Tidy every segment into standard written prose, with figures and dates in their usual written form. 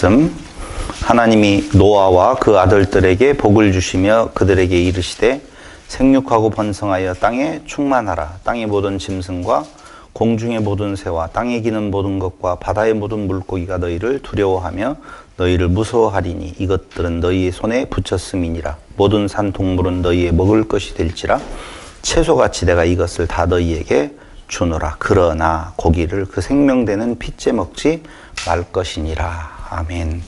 말씀, 하나님이 노아와 그 아들들에게 복을 주시며 그들에게 이르시되 생육하고 번성하여 땅에 충만하라. 땅의 모든 짐승과 공중의 모든 새와 땅에 기는 모든 것과 바다의 모든 물고기가 너희를 두려워하며 너희를 무서워하리니 이것들은 너희의 손에 붙였음이니라. 모든 산 동물은 너희의 먹을 것이 될지라. 채소같이 내가 이것을 다 너희에게 주노라. 그러나 고기를 그 생명되는 핏째 먹지 말 것이니라. 아멘.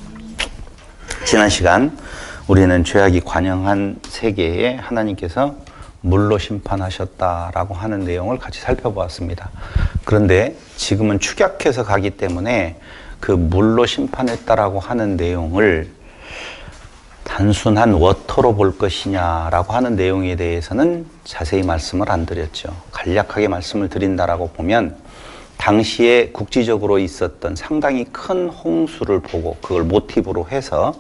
지난 시간 우리는 죄악이 관영한 세계에 하나님께서 물로 심판하셨다라고 하는 내용을 같이 살펴보았습니다. 그런데 지금은 축약해서 가기 때문에 그 물로 심판했다라고 하는 내용을 단순한 워터로 볼 것이냐라고 하는 내용에 대해서는 자세히 말씀을 안 드렸죠. 간략하게 말씀을 드린다라고 보면 당시에 국지적으로 있었던 상당히 큰 홍수를 보고 그걸 모티브로 해서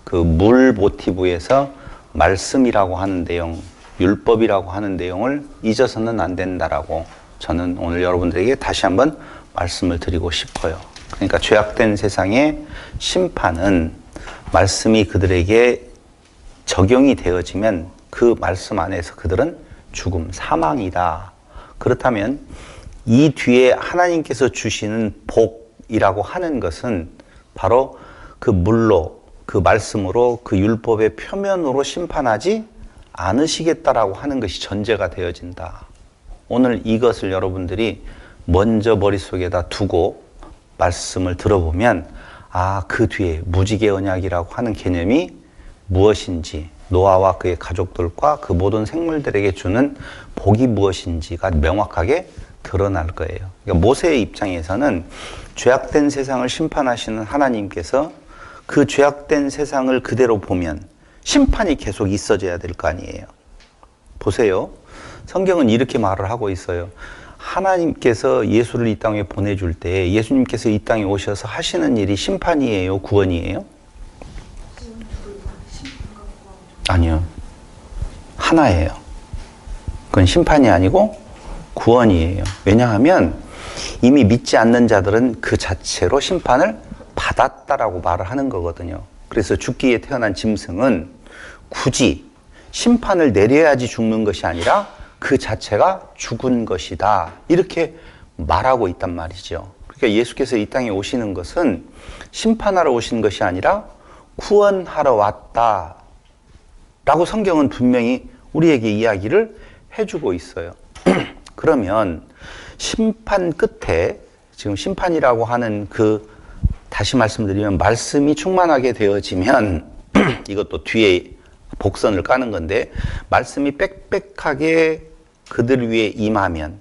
그 물 모티브에서 말씀이라고 하는 내용, 율법이라고 하는 내용을 잊어서는 안 된다라고 저는 오늘 여러분들에게 다시 한번 말씀을 드리고 싶어요. 그러니까 죄악된 세상의 심판은 말씀이 그들에게 적용이 되어지면 그 말씀 안에서 그들은 죽음, 사망이다. 그렇다면 이 뒤에 하나님께서 주시는 복이라고 하는 것은 바로 그 물로, 그 말씀으로, 그 율법의 표면으로 심판하지 않으시겠다라고 하는 것이 전제가 되어진다. 오늘 이것을 여러분들이 먼저 머릿속에다 두고 말씀을 들어보면 그 뒤에 무지개 언약이라고 하는 개념이 무엇인지, 노아와 그의 가족들과 그 모든 생물들에게 주는 복이 무엇인지가 명확하게 드러날 거예요. 그러니까 모세의 입장에서는 죄악된 세상을 심판하시는 하나님께서 그 죄악된 세상을 그대로 보면 심판이 계속 있어져야 될 거 아니에요. 보세요. 성경은 이렇게 말을 하고 있어요. 하나님께서 예수를 이 땅에 보내줄 때 예수님께서 이 땅에 오셔서 하시는 일이 심판이에요? 구원이에요? 아니요. 하나예요. 그건 심판이 아니고 구원이에요. 왜냐하면 이미 믿지 않는 자들은 그 자체로 심판을 받았다라고 말을 하는 거거든요. 그래서 죽기에 태어난 짐승은 굳이 심판을 내려야지 죽는 것이 아니라 그 자체가 죽은 것이다. 이렇게 말하고 있단 말이죠. 그러니까 예수께서 이 땅에 오시는 것은 심판하러 오신 것이 아니라 구원하러 왔다. 라고 성경은 분명히 우리에게 이야기를 해주고 있어요. 그러면 심판 끝에 지금 심판이라고 하는 다시 말씀드리면 말씀이 충만하게 되어지면 이것도 뒤에 복선을 까는 건데 말씀이 빽빽하게 그들 위에 임하면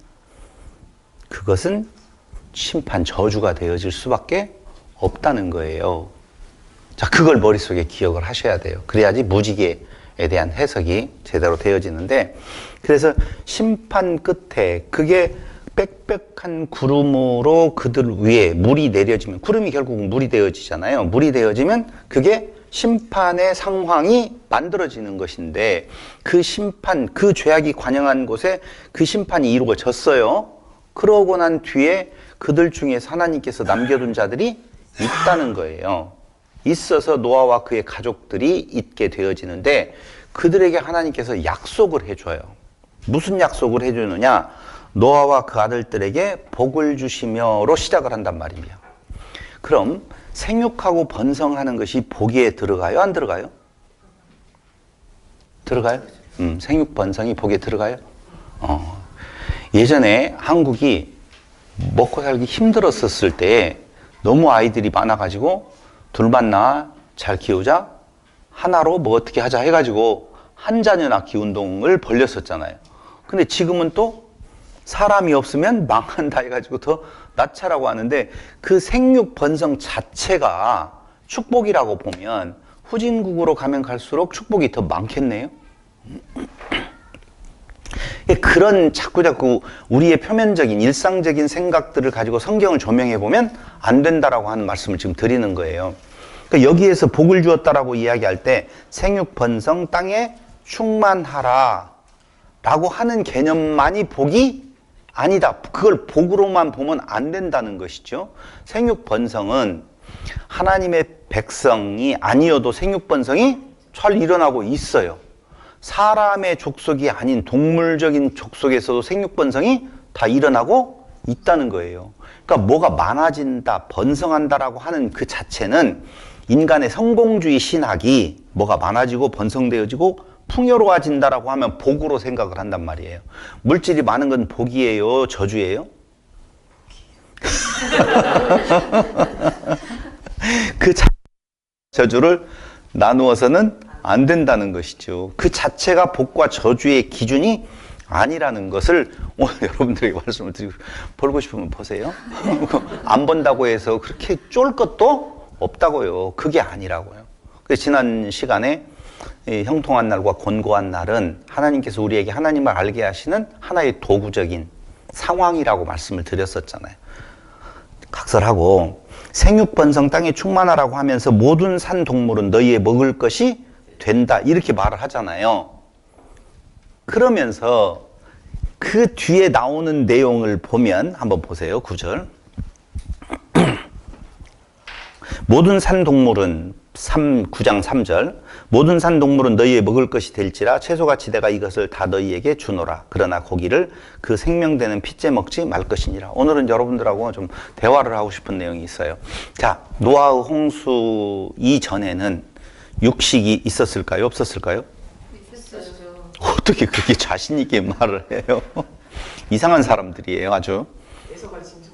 그것은 심판 저주가 되어질 수밖에 없다는 거예요. 자, 그걸 머릿속에 기억을 하셔야 돼요. 그래야지 무지개에 대한 해석이 제대로 되어지는데, 그래서 심판 끝에 그게 빽빽한 구름으로 그들 위에 물이 내려지면, 구름이 결국 물이 되어지잖아요. 물이 되어지면 그게 심판의 상황이 만들어지는 것인데, 그 심판, 그 죄악이 관영한 곳에 그 심판이 이루어졌어요. 그러고 난 뒤에 그들 중에 하나님께서 남겨둔 자들이 있다는 거예요. 있어서 노아와 그의 가족들이 있게 되어지는데 그들에게 하나님께서 약속을 해줘요. 무슨 약속을 해주느냐? 노아와 그 아들들에게 복을 주시며로 시작을 한단 말입니다. 그럼 생육하고 번성하는 것이 복에 들어가요? 안 들어가요? 들어가요? 생육 번성이 복에 들어가요? 예전에 한국이 먹고 살기 힘들었을 때 너무 아이들이 많아가지고 둘만 낳아 잘 키우자, 하나로 뭐 어떻게 하자 해가지고 한 자녀 낳기 운동을 벌렸었잖아요. 근데 지금은 또 사람이 없으면 망한다 해가지고 더 낳자라고 하는데 그 생육 번성 자체가 축복이라고 보면 후진국으로 가면 갈수록 축복이 더 많겠네요. 그런 자꾸자꾸 우리의 표면적인 일상적인 생각들을 가지고 성경을 조명해 보면 안 된다라고 하는 말씀을 지금 드리는 거예요. 그러니까 여기에서 복을 주었다라고 이야기할 때 생육 번성 땅에 충만하라 라고 하는 개념만이 복이 아니다. 그걸 복으로만 보면 안 된다는 것이죠. 생육 번성은 하나님의 백성이 아니어도 생육번성이 잘 일어나고 있어요. 사람의 족속이 아닌 동물적인 족속에서도 생육번성이 다 일어나고 있다는 거예요. 그러니까 뭐가 많아진다, 번성한다라고 하는 그 자체는 인간의 성공주의 신학이 뭐가 많아지고 번성되어지고 풍요로워진다라고 하면 복으로 생각을 한단 말이에요. 물질이 많은 건 복이에요, 저주예요? 그 저주를 나누어서는 안 된다는 것이죠. 그 자체가 복과 저주의 기준이 아니라는 것을 오늘 여러분들에게 말씀을 드리고, 보고 싶으면 보세요. 안 본다고 해서 그렇게 쫄 것도 없다고요. 그게 아니라고요. 그래서 지난 시간에 형통한 날과 곤고한 날은 하나님께서 우리에게 하나님을 알게 하시는 하나의 도구적인 상황이라고 말씀을 드렸었잖아요. 각설하고 생육번성 땅에 충만하라고 하면서 모든 산 동물은 너희의 먹을 것이 된다 이렇게 말을 하잖아요. 그러면서 그 뒤에 나오는 내용을 보면 한번 보세요. 9절 모든 산 동물은 9장 3절 모든 산 동물은 너희의 먹을 것이 될지라 채소같이 내가 이것을 다 너희에게 주노라. 그러나 고기를 그 생명되는 핏째 먹지 말 것이니라. 오늘은 여러분들하고 좀 대화를 하고 싶은 내용이 있어요. 자, 노아의 홍수 이전에는 육식이 있었을까요? 없었을까요? 있었죠. 어떻게 그렇게 자신 있게 말을 해요? 이상한 사람들이에요, 아주. 에서가 짐승.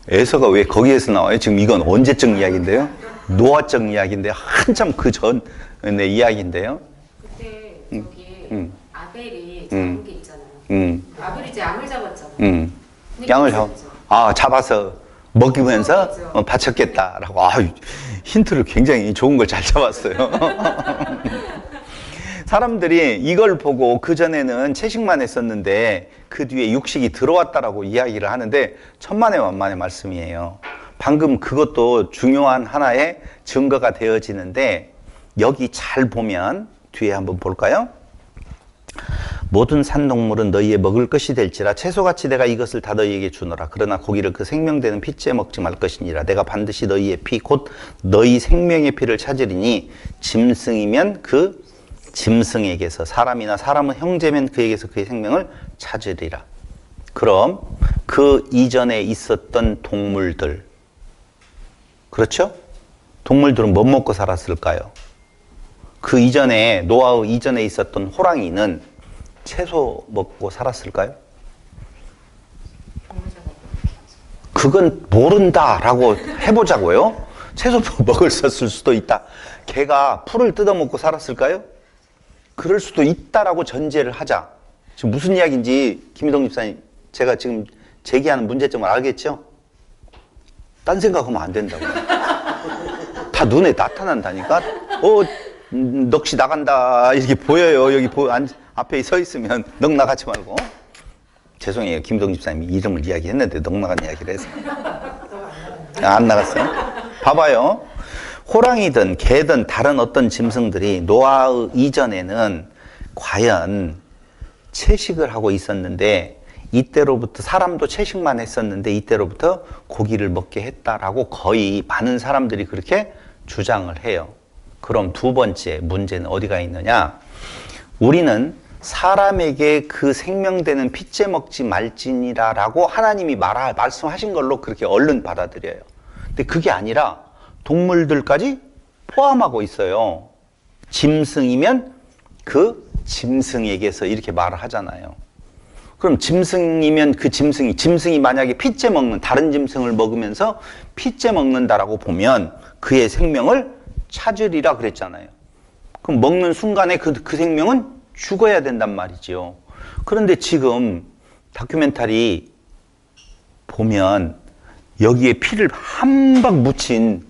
에서가 왜 거기에서 나와요? 지금 이건 언제적 이야기인데요? 노아적 이야기인데 한참 그 전의 이야기인데요. 그때 저기 아벨이 음. 잡은 게 있잖아요. 아벨이 이제 양을 잡았잖아요. 근데 양을 괜찮죠? 잡아서 먹이면서 그렇죠. 바쳤겠다라고. 힌트를 굉장히 좋은 걸 잘 잡았어요. 사람들이 이걸 보고 그전에는 채식만 했었는데 그 뒤에 육식이 들어왔다라고 이야기를 하는데 천만의 말씀이에요. 방금 그것도 중요한 하나의 증거가 되어지는데 여기 잘 보면 뒤에 한번 볼까요? 모든 산동물은 너희의 먹을 것이 될지라 채소같이 내가 이것을 다 너희에게 주노라. 그러나 고기를 그 생명되는 핏째 먹지 말 것이니라. 내가 반드시 너희의 피 곧 너희 생명의 피를 찾으리니 짐승이면 그 짐승에게서 사람이나 사람은 형제면 그에게서 그의 생명을 찾으리라. 그럼 그 이전에 있었던 동물들, 그렇죠? 동물들은 뭐 먹고 살았을까요? 그 이전에 노아의 이전에 있었던 호랑이는 채소 먹고 살았을까요? 그건 모른다라고 해보자고요. 채소 먹었을 수도 있다. 개가 풀을 뜯어먹고 살았을까요? 그럴 수도 있다라고 전제를 하자. 지금 무슨 이야기인지 김희동 집사님, 제가 지금 제기하는 문제점을 알겠죠? 딴 생각하면 안 된다고. 다 눈에 나타난다니까. 넋이 나간다 이렇게 보여요. 여기 앞에 서 있으면 넋 나가지 말고. 죄송해요. 김희동 집사님이 이름을 이야기했는데 넋 나간 이야기를 해서. 안 나갔어요? 봐봐요. 호랑이든 개든 다른 어떤 짐승들이 노아의 이전에는 과연 채식을 하고 있었는데 이때로부터 사람도 채식만 했었는데 이때로부터 고기를 먹게 했다라고 거의 많은 사람들이 그렇게 주장을 해요. 그럼 두 번째 문제는 어디가 있느냐? 우리는 사람에게 그 생명되는 핏째 먹지 말지니라라고 하나님이 말씀하신 걸로 그렇게 얼른 받아들여요. 근데 그게 아니라 동물들까지 포함하고 있어요. 짐승이면 그 짐승에게서 이렇게 말을 하잖아요. 그럼 짐승이면 그 짐승이 만약에 핏째 먹는 다른 짐승을 먹으면서 핏째 먹는다라고 보면 그의 생명을 찾으리라 그랬잖아요. 그럼 먹는 순간에 그 생명은 죽어야 된단 말이죠. 그런데 지금 다큐멘터리 보면 여기에 피를 한 방 묻힌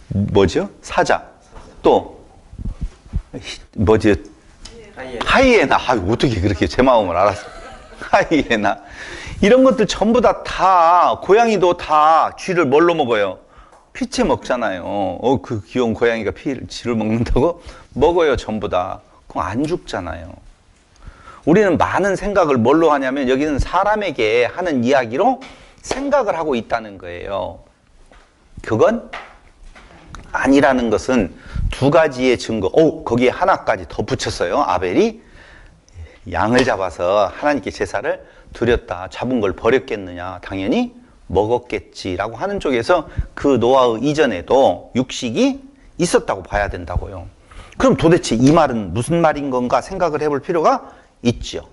뭐죠? 사자. 또 뭐지? 하이에나. 어떻게 그렇게 제 마음을 알았어? 하이에나. 이런 것들 전부 다 고양이도 다 쥐를 뭘로 먹어요? 피채 먹잖아요. 그 귀여운 고양이가 쥐를 먹는다고? 먹어요, 전부 다. 그럼 안 죽잖아요. 우리는 많은 생각을 뭘로 하냐면 여기는 사람에게 하는 이야기로 생각을 하고 있다는 거예요. 그건 아니라는 것은 두 가지의 증거. 거기에 하나까지 더 붙였어요. 아벨이 양을 잡아서 하나님께 제사를 드렸다. 잡은 걸 버렸겠느냐? 당연히 먹었겠지라고 하는 쪽에서 그 노아의 이전에도 육식이 있었다고 봐야 된다고요. 그럼 도대체 이 말은 무슨 말인 건가 생각을 해볼 필요가 있죠.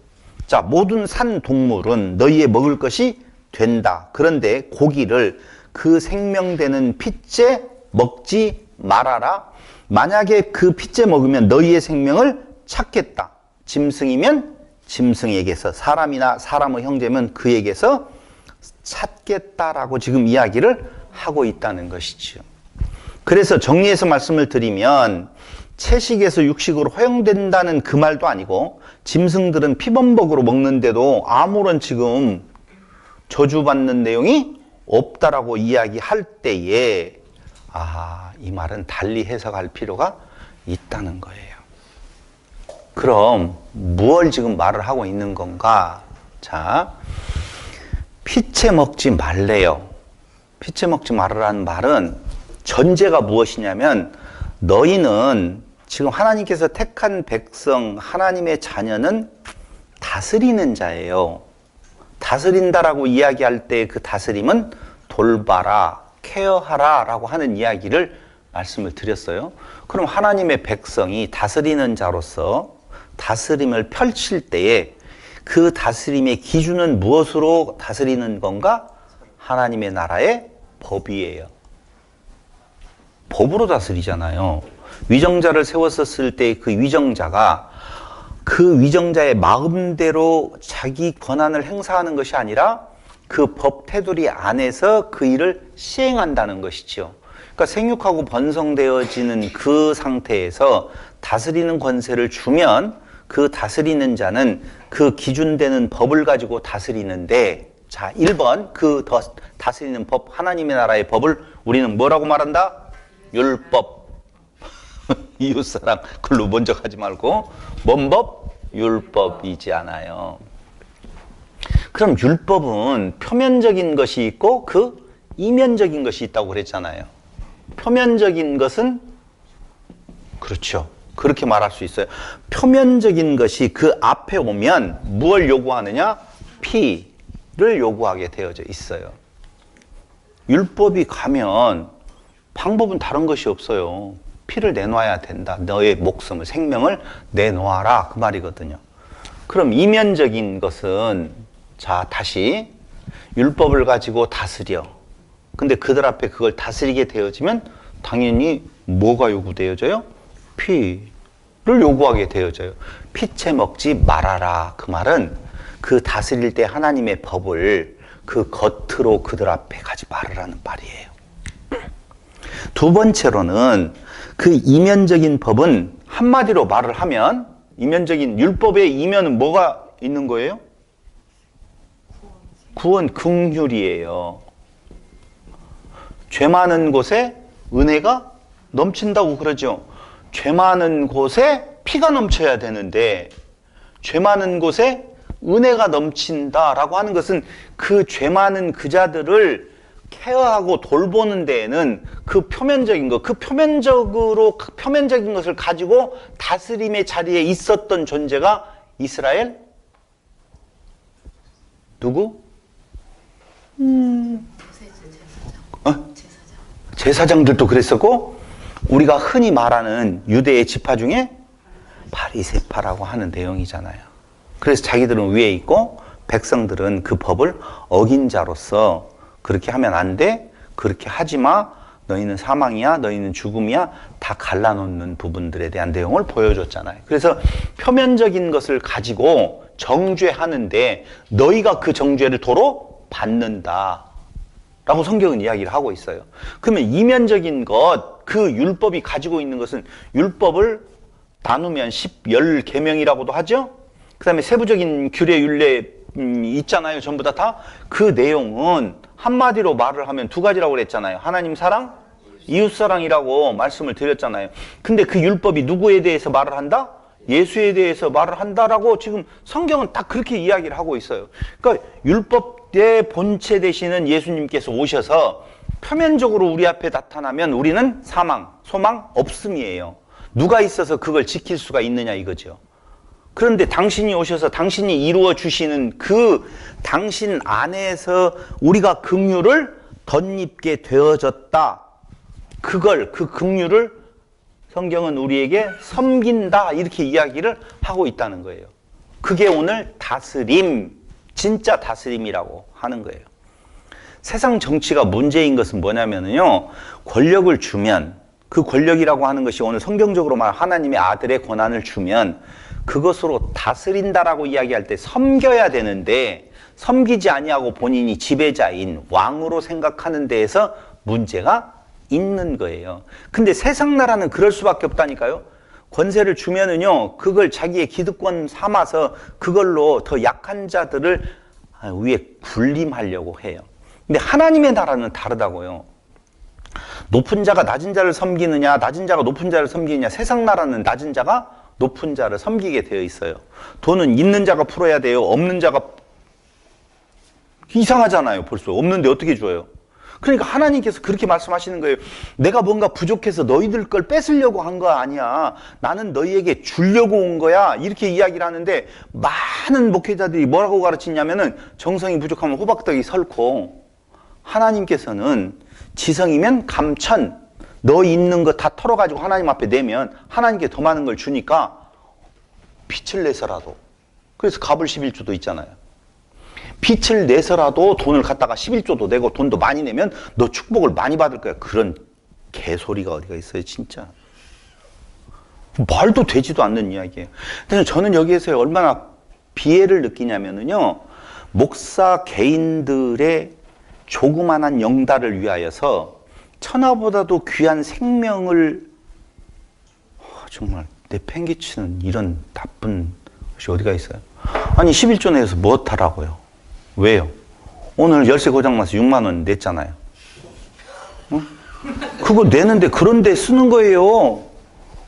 자, 모든 산 동물은 너희의 먹을 것이 된다. 그런데 고기를 그 생명되는 핏째 먹지 말아라. 만약에 그 핏째 먹으면 너희의 생명을 찾겠다. 짐승이면 짐승에게서, 사람이나 사람의 형제면 그에게서 찾겠다라고 지금 이야기를 하고 있다는 것이죠. 그래서 정리해서 말씀을 드리면 채식에서 육식으로 허용된다는 그 말도 아니고, 짐승들은 피범벅으로 먹는데도 아무런 지금 저주받는 내용이 없다라고 이야기할 때에 이 말은 달리 해석할 필요가 있다는 거예요. 그럼 무엇을 지금 말을 하고 있는 건가? 자, 피채 먹지 말래요. 피채 먹지 말으라는 말은 전제가 무엇이냐면, 너희는 지금 하나님께서 택한 백성, 하나님의 자녀는 다스리는 자예요. 다스린다라고 이야기할 때 그 다스림은 돌봐라, 케어하라 라고 하는 이야기를 말씀을 드렸어요. 그럼 하나님의 백성이 다스리는 자로서 다스림을 펼칠 때에 그 다스림의 기준은 무엇으로 다스리는 건가? 하나님의 나라의 법이에요. 법으로 다스리잖아요. 위정자를 세웠었을 때 그 위정자가 그 위정자의 마음대로 자기 권한을 행사하는 것이 아니라 그 법 테두리 안에서 그 일을 시행한다는 것이죠. 그러니까 생육하고 번성되어지는 그 상태에서 다스리는 권세를 주면 그 다스리는 자는 그 기준되는 법을 가지고 다스리는데, 자, 1번 그 다스리는 법, 하나님의 나라의 법을 우리는 뭐라고 말한다? 율법. 이웃사랑 글로 먼저 가지 말고 뭔 법? 율법이지 않아요. 그럼 율법은 표면적인 것이 있고 그 이면적인 것이 있다고 그랬잖아요. 표면적인 것은 그렇죠. 그렇게 말할 수 있어요. 표면적인 것이 그 앞에 오면 무엇을 요구하느냐? 피를 요구하게 되어져 있어요. 율법이 가면 방법은 다른 것이 없어요. 피를 내놔야 된다. 너의 목숨을, 생명을 내놓아라. 그 말이거든요. 그럼 이면적인 것은, 자, 다시 율법을 가지고 다스려. 근데 그들 앞에 그걸 다스리게 되어지면 당연히 뭐가 요구되어져요? 피를 요구하게 되어져요. 피채 먹지 말아라. 그 말은 그 다스릴 때 하나님의 법을 그 겉으로 그들 앞에 가지 말으라는 말이에요. 두 번째로는 그 이면적인 법은 한마디로 말을 하면, 이면적인 율법의 이면은 뭐가 있는 거예요? 구원, 긍휼이에요. 죄 많은 곳에 은혜가 넘친다고 그러죠. 죄 많은 곳에 피가 넘쳐야 되는데 죄 많은 곳에 은혜가 넘친다라고 하는 것은 그 죄 많은 그 자들을 케어하고 돌보는 데에는 그 표면적인 것, 그 표면적인 것을 가지고 다스림의 자리에 있었던 존재가 이스라엘? 누구? 제사장들도 그랬었고, 우리가 흔히 말하는 유대의 지파 중에 바리새파라고 하는 내용이잖아요. 그래서 자기들은 위에 있고 백성들은 그 법을 어긴 자로서 그렇게 하면 안 돼, 그렇게 하지 마, 너희는 사망이야, 너희는 죽음이야, 다 갈라놓는 부분들에 대한 내용을 보여줬잖아요. 그래서 표면적인 것을 가지고 정죄하는데 너희가 그 정죄를 도로 받는다 라고 성경은 이야기를 하고 있어요. 그러면 이면적인 것, 그 율법이 가지고 있는 것은, 율법을 나누면 10계명이라고도 하죠. 그 다음에 세부적인 규례, 율례 있잖아요. 전부 다 그 내용은 한마디로 말을 하면 두 가지라고 그랬잖아요. 하나님 사랑, 이웃 사랑이라고 말씀을 드렸잖아요. 근데 그 율법이 누구에 대해서 말을 한다? 예수에 대해서 말을 한다라고 지금 성경은 딱 그렇게 이야기를 하고 있어요. 그러니까 율법의 본체 되시는 예수님께서 오셔서 표면적으로 우리 앞에 나타나면 우리는 사망, 소망, 없음이에요. 누가 있어서 그걸 지킬 수가 있느냐 이거죠. 그런데 당신이 오셔서 당신이 이루어 주시는 그 당신 안에서 우리가 긍휼을 덧입게 되어졌다. 그걸, 그 긍휼을 성경은 우리에게 섬긴다 이렇게 이야기를 하고 있다는 거예요. 그게 오늘 다스림, 진짜 다스림이라고 하는 거예요. 세상 정치가 문제인 것은 뭐냐면요, 권력을 주면, 그 권력이라고 하는 것이 오늘 성경적으로 말 하나님의 아들의 권한을 주면 그것으로 다스린다라고 이야기할 때 섬겨야 되는데 섬기지 아니하고 본인이 지배자인 왕으로 생각하는 데에서 문제가 있는 거예요. 근데 세상 나라는 그럴 수밖에 없다니까요. 권세를 주면은요, 그걸 자기의 기득권 삼아서 그걸로 더 약한 자들을 위에 군림하려고 해요. 근데 하나님의 나라는 다르다고요. 높은 자가 낮은 자를 섬기느냐, 낮은 자가 높은 자를 섬기느냐. 세상 나라는 낮은 자가 높은 자를 섬기게 되어 있어요. 돈은 있는 자가 풀어야 돼요. 없는 자가 이상하잖아요. 벌써 없는데 어떻게 줘요? 그러니까 하나님께서 그렇게 말씀하시는 거예요. 내가 뭔가 부족해서 너희들 걸 뺏으려고 한 거 아니야. 나는 너희에게 주려고 온 거야. 이렇게 이야기를 하는데 많은 목회자들이 뭐라고 가르치냐면은 정성이 부족하면 호박떡이 설고, 하나님께서는 지성이면 감천, 너 있는 거 다 털어가지고 하나님 앞에 내면 하나님께 더 많은 걸 주니까 빛을 내서라도, 그래서 갑을 11조도 있잖아요. 빛을 내서라도 돈을 갖다가 11조도 내고 돈도 많이 내면 너 축복을 많이 받을 거야. 그런 개소리가 어디가 있어요, 진짜. 말도 되지도 않는 이야기예요. 근데 저는 여기에서 얼마나 비애를 느끼냐면요, 목사 개인들의 조그만한 영달을 위하여서 천하보다도 귀한 생명을 정말 내팽개치는 이런 나쁜 것이 어디가 있어요? 아니 11조 내에서 뭐 하라고요? 왜요? 오늘 열쇠 고장나서 6만 원 냈잖아요. 어? 그거 내는데 그런 데 쓰는 거예요.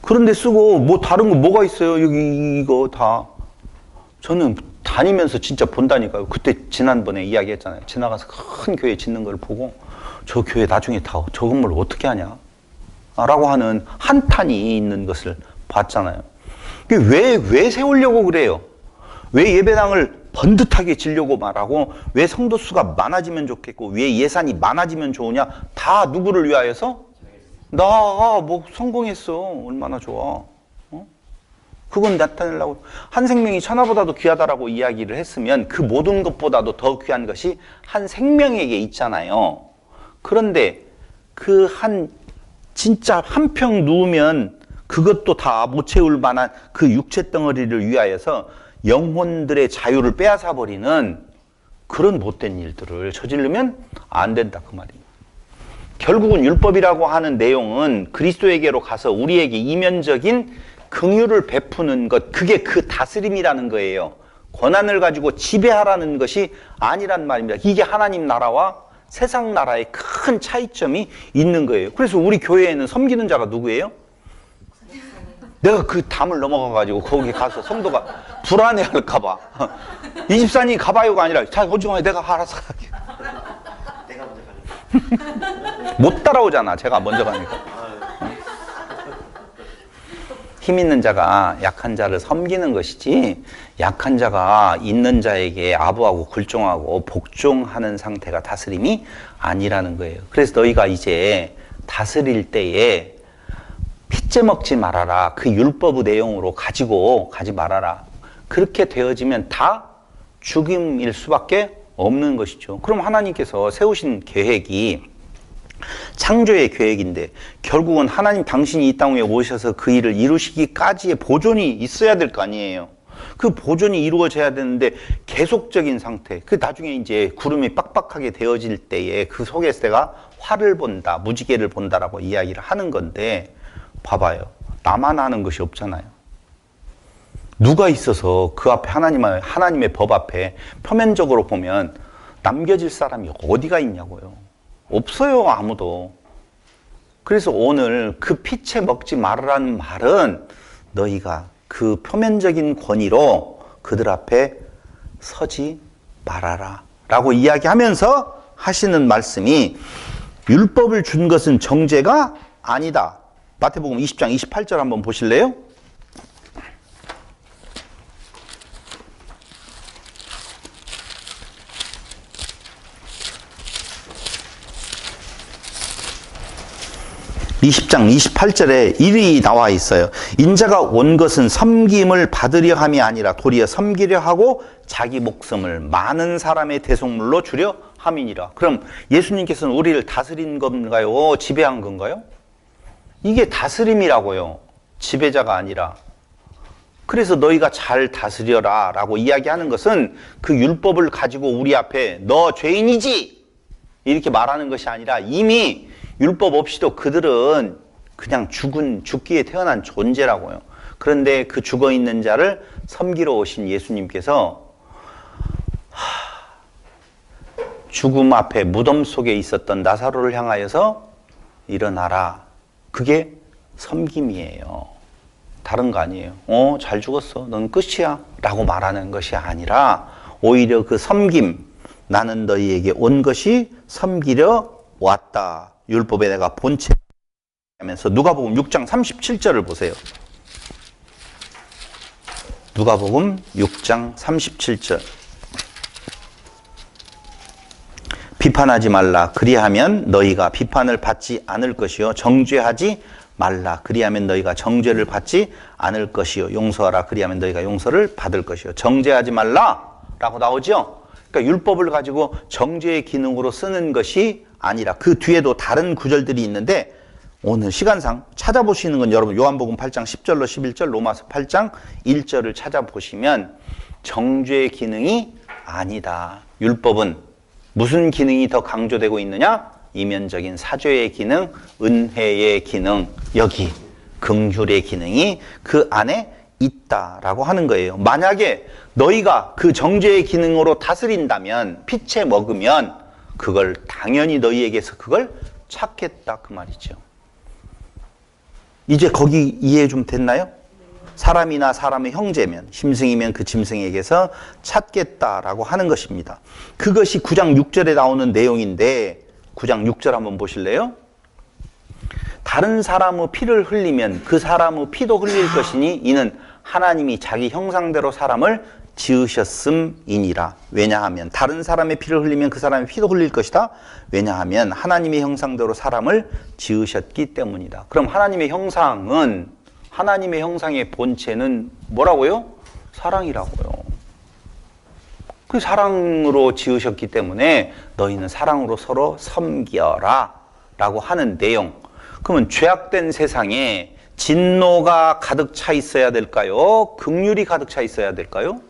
그런 데 쓰고 뭐 다른 거 뭐가 있어요? 여기 이거 다. 저는 다니면서 진짜 본다니까요. 그때 지난번에 이야기했잖아요. 지나가서 큰 교회 짓는 걸 보고 저 교회 나중에 다 저 건물 어떻게 하냐? 라고 하는 한탄이 있는 것을 봤잖아요. 왜 세우려고 그래요? 왜 예배당을 번듯하게 지려고 말하고, 왜 성도 수가 많아지면 좋겠고, 왜 예산이 많아지면 좋으냐? 다 누구를 위하여서? 나 뭐 성공했어. 얼마나 좋아. 어? 그건 나타내려고. 한 생명이 천하보다도 귀하다라고 이야기를 했으면 그 모든 것보다도 더 귀한 것이 한 생명에게 있잖아요. 그런데 그 진짜 한 평 누우면 그것도 다 못 채울 만한 그 육체 덩어리를 위하여서 영혼들의 자유를 빼앗아 버리는 그런 못된 일들을 저지르면 안 된다, 그 말입니다. 결국은 율법이라고 하는 내용은 그리스도에게로 가서 우리에게 이면적인 긍휼을 베푸는 것, 그게 그 다스림이라는 거예요. 권한을 가지고 지배하라는 것이 아니란 말입니다. 이게 하나님 나라와 세상 나라의 큰 차이점이 있는 거예요. 그래서 우리 교회에는 섬기는 자가 누구예요? 내가 그 담을 넘어가가지고 거기 가서 성도가 불안해할까봐 이 집사님 가봐요가 아니라 자 오중에 내가 알아서 갈게. 내가 먼저 갈래. 못 따라오잖아. 제가 먼저 가니까. 힘 있는 자가 약한 자를 섬기는 것이지, 약한 자가 있는 자에게 아부하고 굴종하고 복종하는 상태가 다스림이 아니라는 거예요. 그래서 너희가 이제 다스릴 때에 핏째 먹지 말아라. 그 율법의 내용으로 가지고 가지 말아라. 그렇게 되어지면 다 죽임일 수밖에 없는 것이죠. 그럼 하나님께서 세우신 계획이 창조의 계획인데 결국은 하나님 당신이 이 땅에 오셔서 그 일을 이루시기까지의 보존이 있어야 될 거 아니에요. 그 보존이 이루어져야 되는데 계속적인 상태, 그 나중에 이제 구름이 빡빡하게 되어질 때에 그 속에서 내가 화를 본다, 무지개를 본다라고 이야기를 하는 건데, 봐봐요. 나만 아는 것이 없잖아요. 누가 있어서 그 앞에 하나님의 법 앞에 표면적으로 보면 남겨질 사람이 어디가 있냐고요. 없어요, 아무도. 그래서 오늘 그 피채 먹지 말으라는 말은 너희가 그 표면적인 권위로 그들 앞에 서지 말아라 라고 이야기하면서 하시는 말씀이 율법을 준 것은 정죄가 아니다. 마태복음 20장 28절 한번 보실래요? (20장 28절에) 일이 나와 있어요. 인자가 온 것은 섬김을 받으려 함이 아니라 도리어 섬기려 하고 자기 목숨을 많은 사람의 대속물로 주려 함이니라. 그럼 예수님께서는 우리를 다스린 건가요? 지배한 건가요? 이게 다스림이라고요. 지배자가 아니라. 그래서 너희가 잘 다스려라 라고 이야기하는 것은 그 율법을 가지고 우리 앞에 너 죄인이지 이렇게 말하는 것이 아니라 이미 율법 없이도 그들은 그냥 죽기에 태어난 존재라고요. 그런데 그 죽어있는 자를 섬기러 오신 예수님께서 죽음 앞에 무덤 속에 있었던 나사로를 향하여서 일어나라. 그게 섬김이에요. 다른 거 아니에요. 잘 죽었어. 넌 끝이야. 라고 말하는 것이 아니라 오히려 그 섬김, 나는 너희에게 온 것이 섬기려 왔다. 율법에 내가 본체 하면서 누가복음 6장 37절을 보세요. 누가복음 6장 37절. 비판하지 말라. 그리하면 너희가 비판을 받지 않을 것이요. 정죄하지 말라. 그리하면 너희가 정죄를 받지 않을 것이요. 용서하라. 그리하면 너희가 용서를 받을 것이요. 정죄하지 말라 라고 나오죠. 그러니까 율법을 가지고 정죄의 기능으로 쓰는 것이 아니라 그 뒤에도 다른 구절들이 있는데 오늘 시간상 찾아보시는 건 여러분 요한복음 8장 10절로 11절, 로마서 8장 1절을 찾아보시면 정죄의 기능이 아니다. 율법은 무슨 기능이 더 강조되고 있느냐? 이면적인 사죄의 기능, 은혜의 기능, 여기 긍휼의 기능이 그 안에 있다라고 하는 거예요. 만약에 너희가 그 정죄의 기능으로 다스린다면, 피채 먹으면 그걸 당연히 너희에게서 그걸 찾겠다 그 말이죠. 이제 거기 이해 좀 됐나요? 사람이나 사람의 형제면, 짐승이면 그 짐승에게서 찾겠다라고 하는 것입니다. 그것이 9장 6절에 나오는 내용인데 9장 6절 한번 보실래요? 다른 사람의 피를 흘리면 그 사람의 피도 흘릴 것이니 이는 하나님이 자기 형상대로 사람을 지으셨음이니라. 왜냐하면 다른 사람의 피를 흘리면 그 사람의 피도 흘릴 것이다. 왜냐하면 하나님의 형상대로 사람을 지으셨기 때문이다. 그럼 하나님의 형상은, 하나님의 형상의 본체는 뭐라고요? 사랑이라고요. 그 사랑으로 지으셨기 때문에 너희는 사랑으로 서로 섬겨라 라고 하는 내용. 그러면 죄악된 세상에 진노가 가득 차 있어야 될까요? 긍휼이 가득 차 있어야 될까요?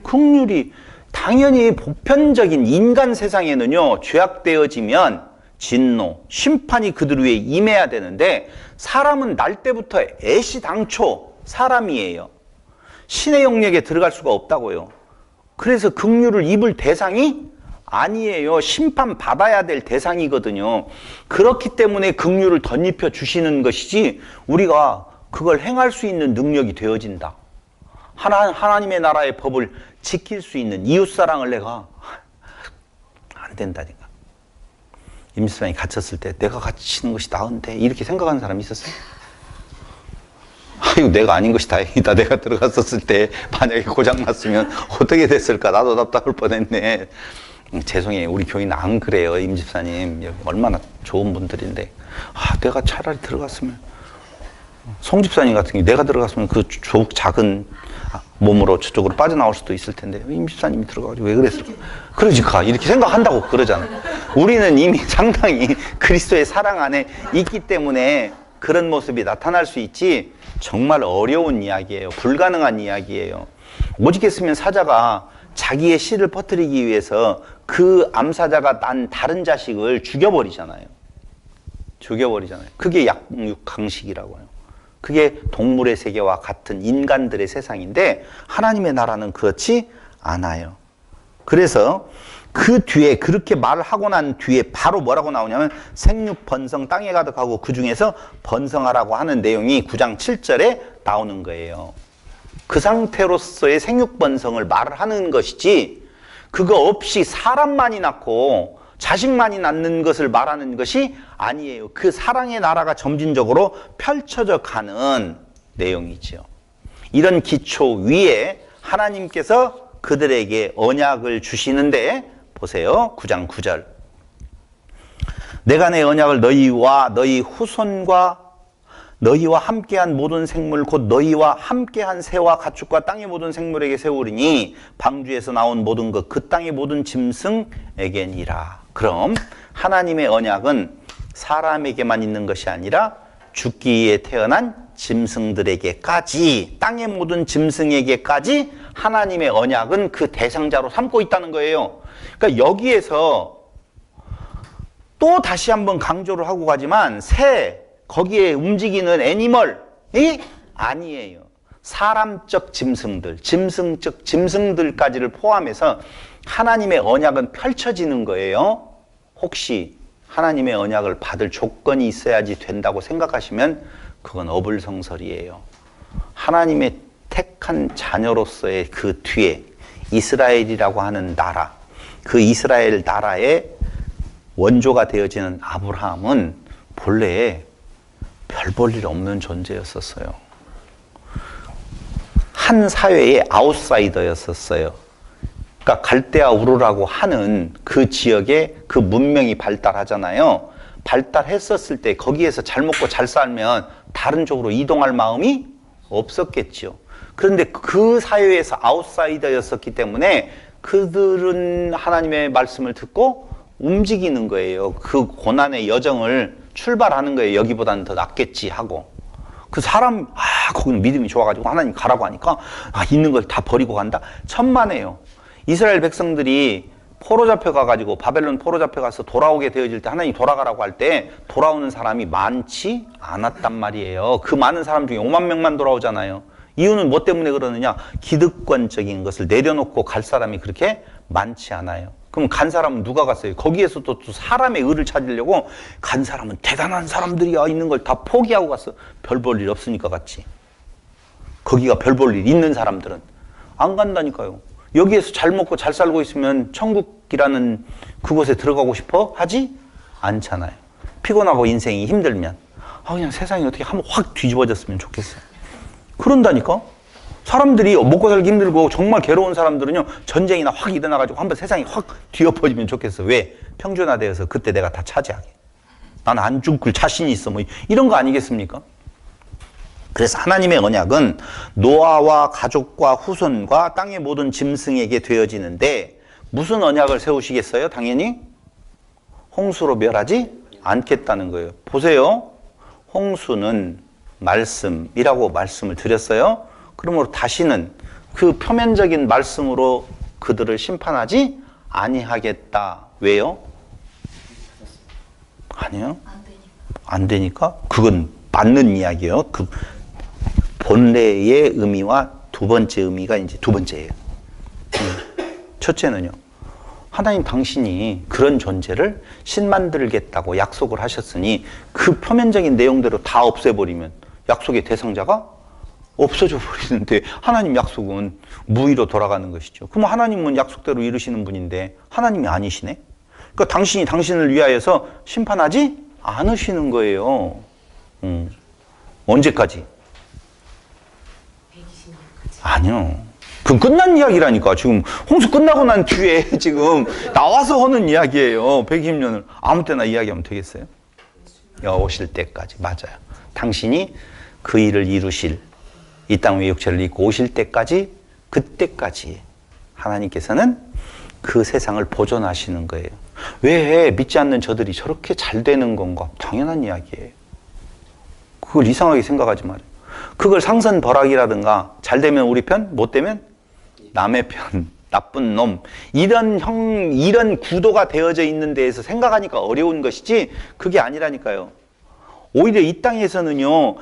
긍휼이. 당연히 보편적인 인간 세상에는요, 죄악되어지면 진노, 심판이 그들 위에 임해야 되는데 사람은 날 때부터 애시당초 사람이에요. 신의 영역에 들어갈 수가 없다고요. 그래서 긍휼을 입을 대상이 아니에요. 심판받아야 될 대상이거든요. 그렇기 때문에 긍휼을 덧입혀 주시는 것이지 우리가 그걸 행할 수 있는 능력이 되어진다. 하나님의 나라의 법을 지킬 수 있는 이웃사랑을 내가 안 된다니까. 임시방이 갇혔을 때 내가 갇히는 것이 나은데 이렇게 생각하는 사람이 있었어요? 아이고, 내가 아닌 것이 다행이다. 내가 들어갔었을 때 만약에 고장났으면 어떻게 됐을까? 나도 답답할 뻔했네. 죄송해요. 우리 교인 안 그래요. 임 집사님 얼마나 좋은 분들인데, 내가 차라리 들어갔으면, 송 집사님 같은 경우 내가 들어갔으면 그 작은 몸으로 저쪽으로 빠져나올 수도 있을 텐데 임 집사님이 들어가가지고 왜 그랬을까? 그러니까 이렇게 생각한다고 그러잖아. 우리는 이미 상당히 그리스도의 사랑 안에 있기 때문에 그런 모습이 나타날 수 있지, 정말 어려운 이야기예요. 불가능한 이야기예요. 오직했으면 사자가 자기의 씨를 퍼뜨리기 위해서 그 암사자가 난 다른 자식을 죽여버리잖아요. 그게 약육강식이라고요. 그게 동물의 세계와 같은 인간들의 세상인데 하나님의 나라는 그렇지 않아요. 그래서 그 뒤에 그렇게 말하고 난 뒤에 바로 뭐라고 나오냐면 생육 번성 땅에 가득하고 그 중에서 번성하라고 하는 내용이 9장 7절에 나오는 거예요. 그 상태로서의 생육번성을 말을 하는 것이지, 그거 없이 사람만이 낳고 자식만이 낳는 것을 말하는 것이 아니에요. 그 사랑의 나라가 점진적으로 펼쳐져 가는 내용이죠. 이런 기초 위에 하나님께서 그들에게 언약을 주시는데, 보세요. 9장 9절. 내가 내 언약을 너희와 너희 후손과 너희와 함께한 모든 생물 곧 너희와 함께한 새와 가축과 땅의 모든 생물에게 세우리니 방주에서 나온 모든 것 그 땅의 모든 짐승에게니라. 그럼 하나님의 언약은 사람에게만 있는 것이 아니라 죽기에 태어난 짐승들에게까지, 땅의 모든 짐승에게까지 하나님의 언약은 그 대상자로 삼고 있다는 거예요. 그러니까 여기에서 또 다시 한번 강조를 하고 가지만, 새, 거기에 움직이는 애니멀이 아니에요. 사람적 짐승들, 짐승적 짐승들까지를 포함해서 하나님의 언약은 펼쳐지는 거예요. 혹시 하나님의 언약을 받을 조건이 있어야지 된다고 생각하시면 그건 어불성설이에요. 하나님의 택한 자녀로서의 그 뒤에 이스라엘이라고 하는 나라, 그 이스라엘 나라의 원조가 되어지는 아브라함은 본래 별 볼 일 없는 존재였었어요. 한 사회의 아웃사이더였었어요. 그러니까 갈대아 우르라고 하는 그 지역에 그 문명이 발달하잖아요. 발달했었을 때 거기에서 잘 먹고 잘 살면 다른 쪽으로 이동할 마음이 없었겠죠. 그런데 그 사회에서 아웃사이더였었기 때문에 그들은 하나님의 말씀을 듣고 움직이는 거예요. 그 고난의 여정을 출발하는 거예요. 여기보다는 더 낫겠지 하고. 그 사람, 거기는 믿음이 좋아가지고 하나님 가라고 하니까, 있는 걸 다 버리고 간다? 천만에요. 이스라엘 백성들이 포로 잡혀가가지고, 바벨론 포로 잡혀가서 돌아오게 되어질 때, 하나님 돌아가라고 할 때 돌아오는 사람이 많지 않았단 말이에요. 그 많은 사람 중에 5만 명만 돌아오잖아요. 이유는 뭐 때문에 그러느냐? 기득권적인 것을 내려놓고 갈 사람이 그렇게 많지 않아요. 그럼 간 사람은 누가 갔어요? 거기에서도 또 사람의 의를 찾으려고 간 사람은 대단한 사람들이야 있는 걸 다 포기하고 갔어. 별 볼 일 없으니까 갔지. 거기가 별 볼 일 있는 사람들은 안 간다니까요. 여기에서 잘 먹고 잘 살고 있으면 천국이라는 그곳에 들어가고 싶어 하지 않잖아요. 피곤하고 인생이 힘들면 그냥 세상이 어떻게 한번 확 뒤집어졌으면 좋겠어요. 그런다니까. 사람들이 먹고 살기 힘들고 정말 괴로운 사람들은요, 전쟁이나 확 일어나가지고 한번 세상이 확 뒤엎어지면 좋겠어. 왜? 평준화되어서 그때 내가 다 차지하게. 난 안 죽을 자신이 있어. 뭐 이런 거 아니겠습니까? 그래서 하나님의 언약은 노아와 가족과 후손과 땅의 모든 짐승에게 되어지는데, 무슨 언약을 세우시겠어요? 당연히 홍수로 멸하지 않겠다는 거예요. 보세요. 홍수는 말씀이라고 말씀을 드렸어요. 그러므로 다시는 그 표면적인 말씀으로 그들을 심판하지 아니하겠다. 왜요? 아니요. 안 되니까? 그건 맞는 이야기예요. 그 본래의 의미와 두 번째 의미가 이제 두 번째예요. 첫째는요. 하나님 당신이 그런 존재를 신 만들겠다고 약속을 하셨으니 그 표면적인 내용대로 다 없애버리면 약속의 대상자가 없어져 버리는데 하나님 약속은 무의로 돌아가는 것이죠. 그럼 하나님은 약속대로 이루시는 분인데 하나님이 아니시네? 그러니까 당신이 당신을 위하여서 심판하지 않으시는 거예요. 언제까지? 120년까지. 아니요. 그건 끝난 이야기라니까. 지금 홍수 끝나고 난 뒤에 지금 나와서 하는 이야기예요. 120년을 아무 때나 이야기하면 되겠어요? 오실 때까지. 맞아요. 당신이 그 일을 이루실, 이 땅 위에 육체를 입고 오실 때까지, 그때까지 하나님께서는 그 세상을 보존하시는 거예요. 왜 믿지 않는 저들이 저렇게 잘 되는 건가? 당연한 이야기예요. 그걸 이상하게 생각하지 말아요. 그걸 상선벌악이라든가 잘 되면 우리 편, 못 되면 남의 편, 나쁜 놈, 이런 구도가 되어져 있는 데에서 생각하니까 어려운 것이지 그게 아니라니까요. 오히려 이 땅에서는요,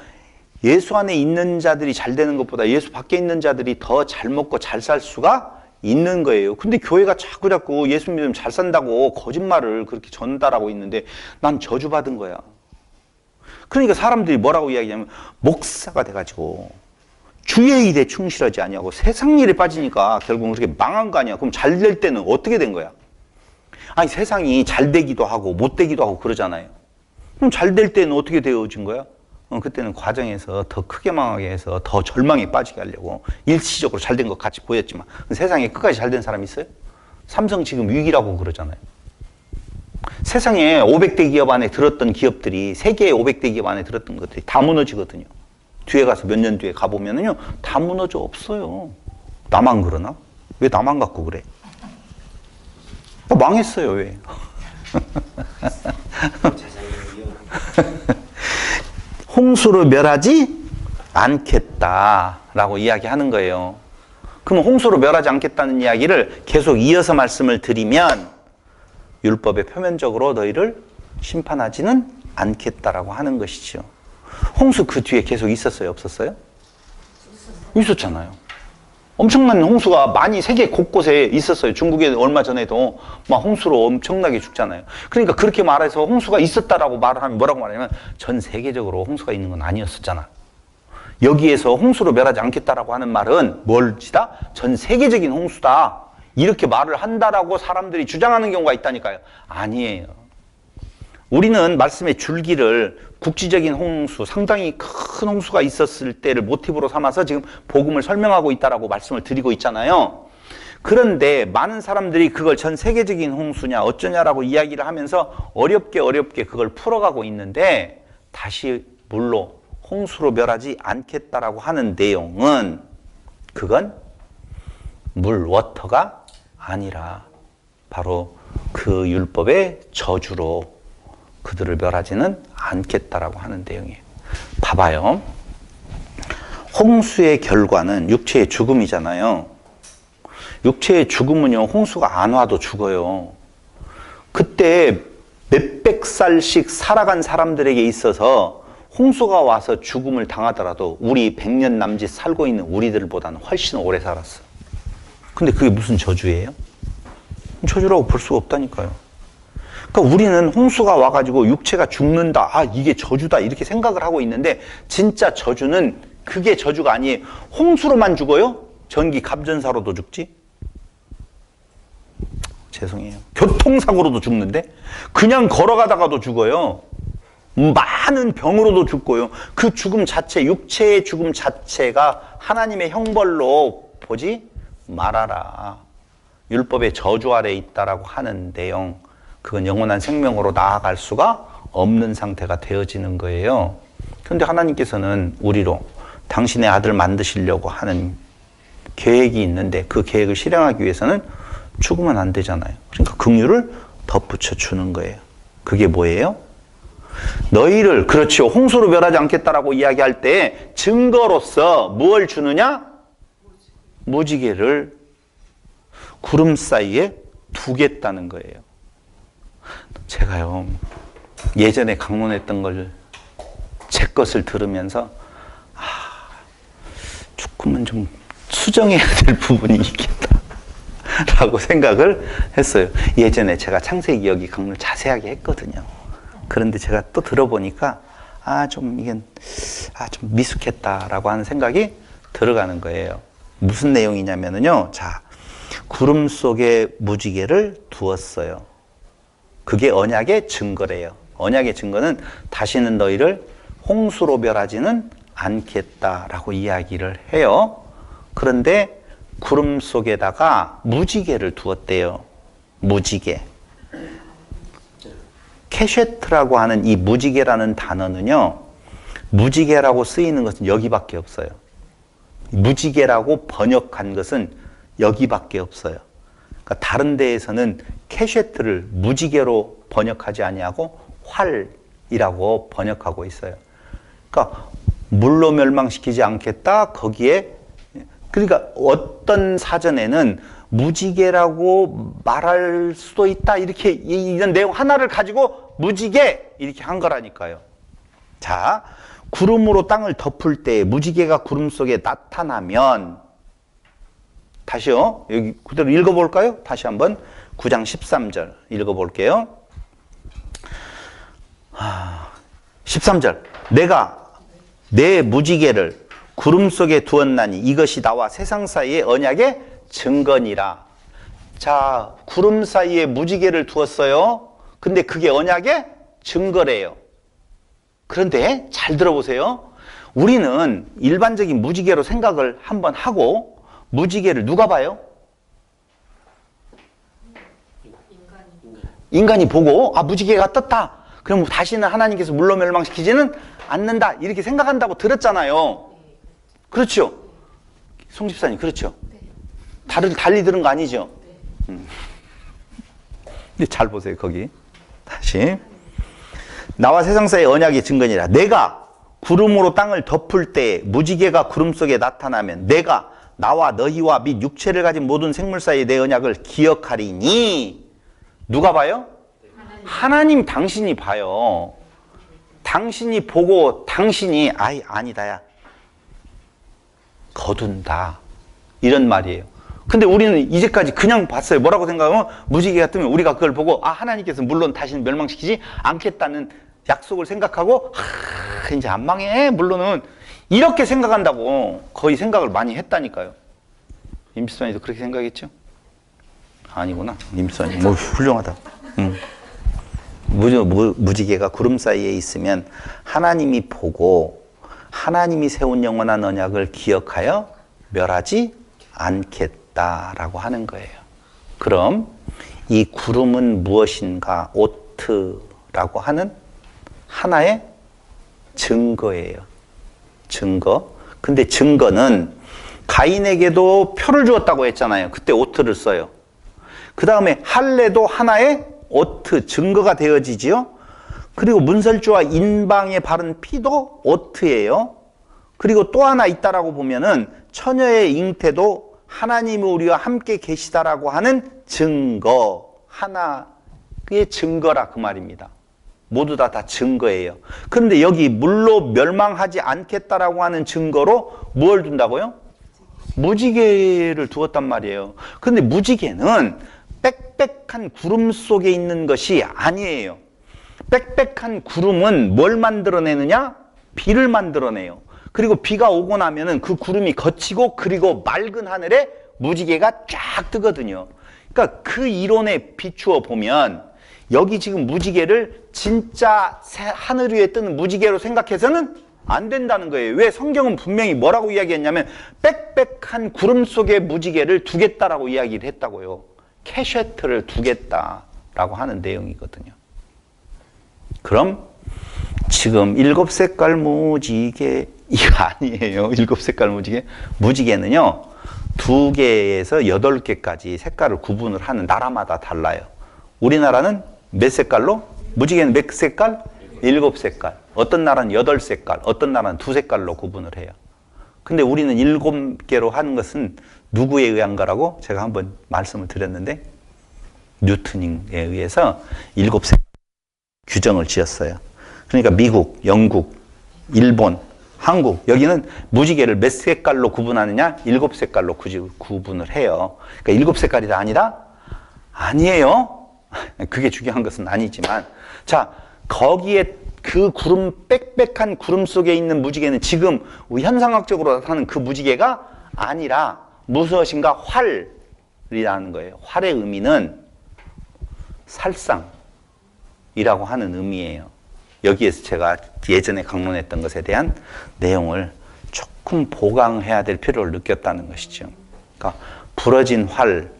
예수 안에 있는 자들이 잘 되는 것보다 예수 밖에 있는 자들이 더 잘 먹고 잘 살 수가 있는 거예요. 근데 교회가 자꾸 예수 믿으면 잘 산다고 거짓말을 그렇게 전달하고 있는데 난 저주받은 거야. 그러니까 사람들이 뭐라고 이야기하면 목사가 돼가지고 주의 일에 충실하지 아니하고 세상 일에 빠지니까 결국은 그렇게 망한 거 아니야. 그럼 잘 될 때는 어떻게 된 거야? 아니 세상이 잘 되기도 하고 못 되기도 하고 그러잖아요. 그럼 잘 될 때는 어떻게 되어진 거야? 그때는 과정에서 더 크게 망하게 해서 더 절망에 빠지게 하려고 일시적으로 잘 된 것 같이 보였지만 세상에 끝까지 잘 된 사람 있어요? 삼성 지금 위기라고 그러잖아요. 세상에 500대 기업 안에 들었던 기업들이 세계의 500대 기업 안에 들었던 것들이 다 무너지거든요. 뒤에 가서 몇 년 뒤에 가보면은요 다 무너져 없어요. 나만 그러나? 왜 나만 갖고 그래? 망했어요. 왜? 홍수로 멸하지 않겠다라고 이야기하는 거예요. 그럼 홍수로 멸하지 않겠다는 이야기를 계속 이어서 말씀을 드리면 율법의 표면적으로 너희를 심판하지는 않겠다라고 하는 것이죠. 홍수 그 뒤에 계속 있었어요? 없었어요? 있었잖아요. 엄청난 홍수가 많이 세계 곳곳에 있었어요. 중국에 얼마 전에도 막 홍수로 엄청나게 죽잖아요. 그러니까 그렇게 말해서 홍수가 있었다라고 말을 하면 뭐라고 말하냐면 전 세계적으로 홍수가 있는 건 아니었었잖아. 여기에서 홍수로 멸하지 않겠다라고 하는 말은 뭘지다? 전 세계적인 홍수다. 이렇게 말을 한다라고 사람들이 주장하는 경우가 있다니까요. 아니에요. 우리는 말씀의 줄기를 국지적인 홍수, 상당히 큰 홍수가 있었을 때를 모티브로 삼아서 지금 복음을 설명하고 있다라고 말씀을 드리고 있잖아요. 그런데 많은 사람들이 그걸 전 세계적인 홍수냐 어쩌냐라고 이야기를 하면서 어렵게 그걸 풀어가고 있는데 다시 물로 홍수로 멸하지 않겠다라고 하는 내용은 그건 물, 워터가 아니라 바로 그 율법의 저주로 그들을 멸하지는 않겠다라고 하는 내용이에요. 봐봐요. 홍수의 결과는 육체의 죽음이잖아요. 육체의 죽음은요, 홍수가 안 와도 죽어요. 그때 몇백 살씩 살아간 사람들에게 있어서 홍수가 와서 죽음을 당하더라도 우리 100년 남짓 살고 있는 우리들보다는 훨씬 오래 살았어. 근데 그게 무슨 저주예요? 저주라고 볼 수가 없다니까요. 그러니까 우리는 홍수가 와가지고 육체가 죽는다. 아, 이게 저주다. 이렇게 생각을 하고 있는데 진짜 저주는 그게 저주가 아니에요. 홍수로만 죽어요? 전기 갑전사로도 죽지? 죄송해요. 교통사고로도 죽는데? 그냥 걸어가다가도 죽어요. 많은 병으로도 죽고요. 그 죽음 자체, 육체의 죽음 자체가 하나님의 형벌로 보지 말아라. 율법의 저주 아래에 있다라고 하는 내용, 그건 영원한 생명으로 나아갈 수가 없는 상태가 되어지는 거예요. 그런데 하나님께서는 우리로 당신의 아들 만드시려고 하는 계획이 있는데 그 계획을 실행하기 위해서는 죽으면 안 되잖아요. 그러니까 긍휼을 덧붙여 주는 거예요. 그게 뭐예요? 너희를, 그렇죠, 홍수로 멸하지 않겠다라고 이야기할 때 증거로서 무엇을 주느냐? 무지개를 구름 사이에 두겠다는 거예요. 제가요, 예전에 강론했던 걸 제 것을 들으면서 조금은 좀 수정해야 될 부분이 있겠다 라고 생각을 했어요. 예전에 제가 창세기 여기 강론 자세하게 했거든요. 그런데 제가 또 들어보니까 좀 미숙했다라고 하는 생각이 들어가는 거예요. 무슨 내용이냐면요, 자, 구름 속에 무지개를 두었어요. 그게 언약의 증거래요. 언약의 증거는 다시는 너희를 홍수로 멸하지는 않겠다라고 이야기를 해요. 그런데 구름 속에다가 무지개를 두었대요. 무지개. 케쉐트라고 하는 이 무지개라는 단어는요, 무지개라고 쓰이는 것은 여기밖에 없어요. 무지개라고 번역한 것은 여기밖에 없어요. 그러니까 다른 데에서는 케쉐트를 무지개로 번역하지 아니하고 활이라고 번역하고 있어요. 그러니까 물로 멸망시키지 않겠다, 거기에, 그러니까 어떤 사전에는 무지개라고 말할 수도 있다, 이렇게 이런 내용 하나를 가지고 무지개 이렇게 한 거라니까요. 자, 구름으로 땅을 덮을 때 무지개가 구름 속에 나타나면, 다시요, 여기 그대로 읽어볼까요? 다시 한번 9장 13절 읽어볼게요. 13절. 내가 내 무지개를 구름 속에 두었나니 이것이 나와 세상 사이의 언약의 증거니라. 자, 구름 사이에 무지개를 두었어요. 근데 그게 언약의 증거래요. 그런데 잘 들어보세요. 우리는 일반적인 무지개로 생각을 한번 하고 무지개를 누가 봐요? 인간이 보고 무지개가 떴다. 그럼 다시는 하나님께서 물로 멸망시키지는 않는다. 이렇게 생각한다고 들었잖아요. 그렇죠? 송 집사님 그렇죠? 달리 들은 거 아니죠? 근데 잘 보세요. 거기 다시 나와 세상 사이의 언약의 증거니라. 내가 구름으로 땅을 덮을 때 무지개가 구름 속에 나타나면 내가 나와 너희와 및 육체를 가진 모든 생물 사이의 내 언약을 기억하리니. 누가 봐요? 하나님 당신이 봐요. 당신이 보고 당신이 아니다 야 거둔다 이런 말이에요. 근데 우리는 이제까지 그냥 봤어요. 뭐라고 생각하면 무지개가 뜨면 우리가 그걸 보고 하나님께서 물론 다시는 멸망시키지 않겠다는 약속을 생각하고 이제 안 망해 물론은 이렇게 생각한다고 거의 생각을 많이 했다니까요. 임수환이도 그렇게 생각했죠? 아니구나. 임수환이 훌륭하다. 무지개가 구름 사이에 있으면 하나님이 보고 하나님이 세운 영원한 언약을 기억하여 멸하지 않겠다라고 하는 거예요. 그럼 이 구름은 무엇인가? 오트라고 하는 하나의 증거예요. 증거. 근데 증거는 가인에게도 표를 주었다고 했잖아요. 그때 오트를 써요. 그 다음에 할례도 하나의 오트, 증거가 되어지지요. 그리고 문설주와 인방에 바른 피도 오트예요. 그리고 또 하나 있다라고 보면은 처녀의 잉태도 하나님이 우리와 함께 계시다라고 하는 증거, 하나의 증거라 그 말입니다. 모두 다 증거예요. 그런데 여기 물로 멸망하지 않겠다라고 하는 증거로 뭘 둔다고요? 무지개를 두었단 말이에요. 그런데 무지개는 빽빽한 구름 속에 있는 것이 아니에요. 빽빽한 구름은 뭘 만들어내느냐? 비를 만들어내요. 그리고 비가 오고 나면은 그 구름이 걷히고 그리고 맑은 하늘에 무지개가 쫙 뜨거든요. 그러니까 그 이론에 비추어 보면 여기 지금 무지개를 진짜 하늘 위에 뜨는 무지개로 생각해서는 안 된다는 거예요. 왜? 성경은 분명히 뭐라고 이야기했냐면 빽빽한 구름 속에 무지개를 두겠다라고 이야기를 했다고요. 캐셰트를 두겠다라고 하는 내용이거든요. 그럼 지금 7색깔 무지개 이거 아니에요. 7색깔 무지개. 무지개는요 2개에서 8개까지 색깔을 구분을 하는 나라마다 달라요. 우리나라는 몇 색깔로? 무지개는 몇 색깔? 7색깔. 어떤 나라는 8색깔, 어떤 나라는 2색깔로 구분을 해요. 근데 우리는 7개로 하는 것은 누구에 의한 거라고 제가 한번 말씀을 드렸는데 뉴턴에 의해서 7색 규정을 지었어요. 그러니까 미국, 영국, 일본, 한국 여기는 무지개를 몇 색깔로 구분하느냐? 7색깔로 구분을 해요. 그러니까 7색깔이 다 아니다? 아니에요. 그게 중요한 것은 아니지만 자 거기에 그 구름 빽빽한 구름 속에 있는 무지개는 지금 현상학적으로 나타나는 그 무지개가 아니라 무엇인가 활이라는 거예요. 활의 의미는 살상이라고 하는 의미예요. 여기에서 제가 예전에 강론했던 것에 대한 내용을 조금 보강해야 될 필요를 느꼈다는 것이죠. 그러니까 부러진 활,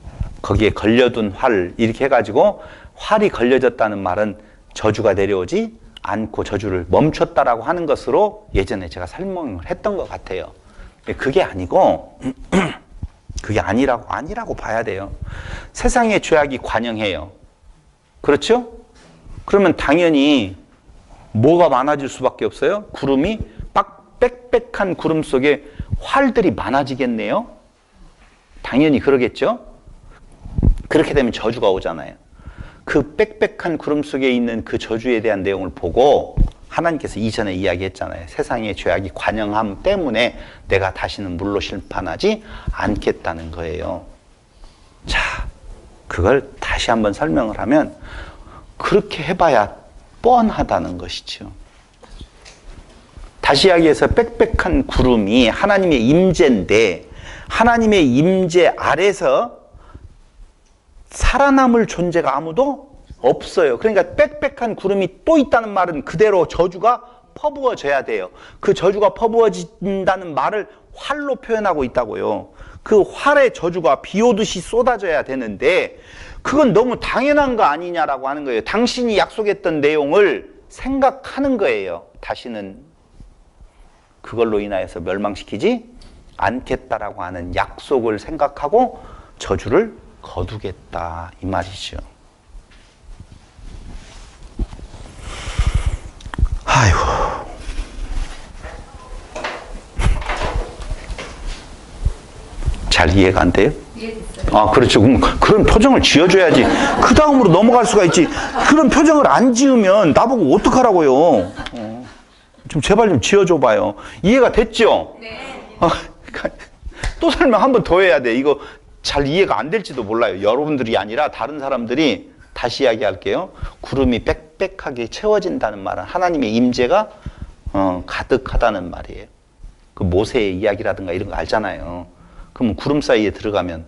거기에 걸려둔 활 이렇게 해가지고 활이 걸려졌다는 말은 저주가 내려오지 않고 저주를 멈췄다라고 하는 것으로 예전에 제가 설명을 했던 것 같아요. 그게 아니고 그게 아니라고 봐야 돼요. 세상의 죄악이 관영해요. 그렇죠? 그러면 당연히 뭐가 많아질 수밖에 없어요? 구름이 빽빽한 구름 속에 활들이 많아지겠네요? 당연히 그러겠죠? 그렇게 되면 저주가 오잖아요. 그 빽빽한 구름 속에 있는 그 저주에 대한 내용을 보고 하나님께서 이전에 이야기했잖아요. 세상의 죄악이 관영함 때문에 내가 다시는 물로 심판하지 않겠다는 거예요. 자, 그걸 다시 한번 설명을 하면 그렇게 해봐야 뻔하다는 것이죠. 다시 이야기해서 빽빽한 구름이 하나님의 임재인데 하나님의 임재 아래서 살아남을 존재가 아무도 없어요. 그러니까 빽빽한 구름이 또 있다는 말은 그대로 저주가 퍼부어져야 돼요. 그 저주가 퍼부어진다는 말을 활로 표현하고 있다고요. 그 활의 저주가 비 오듯이 쏟아져야 되는데 그건 너무 당연한 거 아니냐라고 하는 거예요. 당신이 약속했던 내용을 생각하는 거예요. 다시는 그걸로 인하여서 멸망시키지 않겠다라고 하는 약속을 생각하고 저주를 거두겠다 이 말이죠. 아이고. 잘 이해가 안 돼요? 이해됐어요. 아, 그렇죠. 그런 표정을 지어줘야지. 그 다음으로 넘어갈 수가 있지. 그런 표정을 안 지으면 나보고 어떡하라고요. 좀 제발 좀 지어줘봐요. 이해가 됐죠? 네. 또 설명 한 번 더 해야 돼. 이거 잘 이해가 안 될지도 몰라요. 여러분들이 아니라 다른 사람들이 다시 이야기할게요. 구름이 빽빽하게 채워진다는 말은 하나님의 임재가 가득하다는 말이에요. 그 모세의 이야기라든가 이런 거 알잖아요. 그러면 구름 사이에 들어가면